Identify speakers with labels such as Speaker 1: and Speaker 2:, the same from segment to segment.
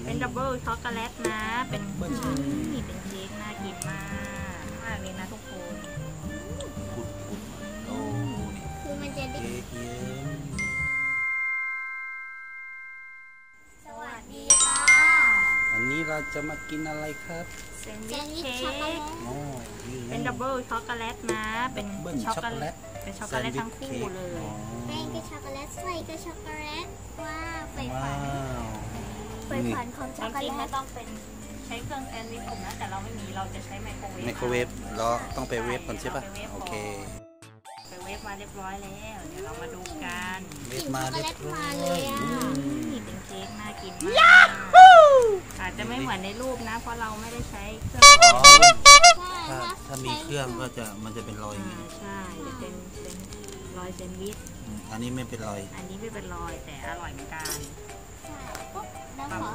Speaker 1: เป็นดับเบิลช็อกโกแลตนะเป็นนี่เป็นเค้กน่ากินมากเลยนะทุกคน
Speaker 2: ปุดโอ้
Speaker 3: คือมันจะได้
Speaker 2: เยิ้ม
Speaker 3: สวัสดีค่ะ
Speaker 2: วันนี้เราจะมากินอะไรครับ
Speaker 1: แซนด์วิชเค้ก
Speaker 2: อ๋อ
Speaker 1: เป็นดับเบิลช็อกโกแลตนะเป็นช็อกโกแลตทั้งคู่เลย
Speaker 3: แป้งก็ช็อกโกแลตไส้ก็ช็อกโกแลตว้าวไฟฝันของช็อกโกแลต
Speaker 1: จริงๆไม่ต้องเป็นใช้เครื่องแซนด์วิชผมนะแต่เราไม่มีเราจะใช้ไมโครเวฟ
Speaker 2: เราต้องไปเวฟก่อนใช่ป่ะโอเค
Speaker 1: ไปเวฟมาเรียบร้อยแล้วเดี๋ยวเรามาดูกัน
Speaker 2: เวฟมาเรียบร้อย
Speaker 1: นี่เป็นเค้กน่ากินมาก อาจจะไม่เหมือนในรูปนะเพราะเราไม่ได้ใช้เครื่อง
Speaker 2: ถ้ามีเครื่องก็จะมันจะเป็นรอยอย่างนี้
Speaker 1: ใช่จะเป็นรอยแซนด์วิช
Speaker 2: อันนี้ไม่เป็นรอย
Speaker 1: อันนี้ไม่เป็นรอยแต่อร่อยเหมือนกัน
Speaker 3: แล้วขอ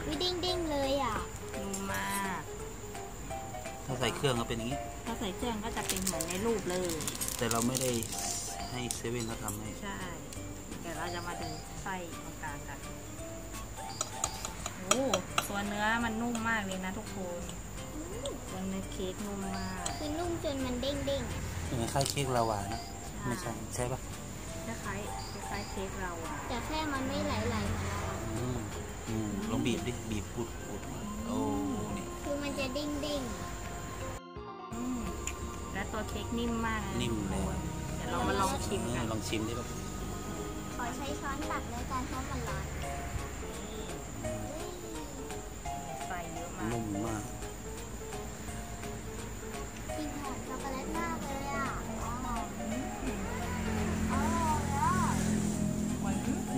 Speaker 3: วิดิ้งเลยอ่ะ
Speaker 1: นุ่มมาก
Speaker 2: ถ้าใส่เครื่องก็เป็นอย่างนี้
Speaker 1: ถ้าใส่เครื่องก็จะเป็นเหมือนในรูปเลย
Speaker 2: แต่เราไม่ได้ให้เซเว่นเขาทำให้
Speaker 1: ใช่เดี๋ยวเราจะมาดูไส้ตรงกลางกันโอ้ตัวเนื้อมันนุ่มมากเลยนะทุกคนตัวเนื้อเค้กนุ่มมาก
Speaker 3: คือนุ่มจนมันเด้ง
Speaker 2: เหมือนคล้ายเค้กลาวานะไม่ใช่ปะ
Speaker 1: คล้ายเค้กลาวา
Speaker 3: แต่แค่มันไม่ไหลเหมือนเรา
Speaker 2: ลองบีบดิบีบปุดโอ้นี่
Speaker 3: คือมันจะเด้ง
Speaker 1: และตัวเค้กนิ่มมาก
Speaker 2: นิ่มเลย
Speaker 1: เดี๋ยวเรามาลองชิมกัน
Speaker 2: ลองชิมดิครับ
Speaker 3: ขอใช้ช้อนตักเลยกันเพราะมันร้อน
Speaker 1: ใส่เยอะมาก
Speaker 2: นุ่มมาก
Speaker 3: กินหอมช็อกโกแลตมากเลยอ่ะ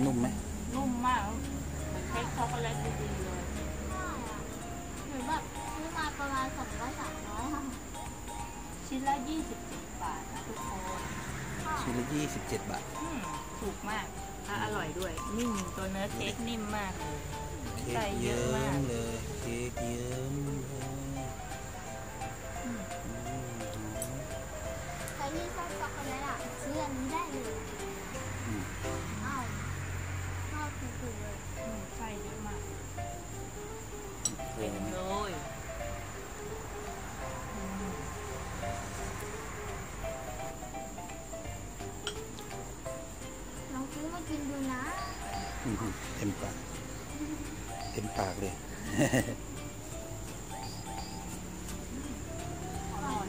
Speaker 2: นุ่มไหม
Speaker 1: นุ่มมากเค้กช็อกโกแลตดีๆเลย
Speaker 3: หรือแบบซื้อมาประมาณ200-300ค่ะ
Speaker 1: ชิ้นละ27 บาทนะทุกคน
Speaker 2: ชิ้นละ27 บาท
Speaker 1: ถูกมากและอร่อยด้วยนิ่มตัวเนื้อเค้กนิ่มมากเลย
Speaker 2: ใส่เยอะมากเลยเค้กเยอะเลย
Speaker 3: ใครที่ชอบช็อกโกแลตอ่ะซื้ออันนี้ได้เลยถูกเลย
Speaker 1: ใส่เยอะมากเป็นเลย
Speaker 3: ลองซื้อมากินดูนะ
Speaker 2: เต็มปากเลย
Speaker 1: อร่อย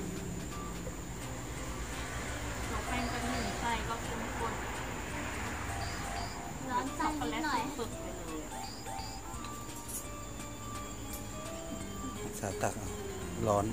Speaker 1: เราแป้งกันหนึ่งไส้ก็เข้มข้น
Speaker 3: ร้อนไส้นิดหน่อย
Speaker 1: สุดไปเลย
Speaker 2: สาตักร้อน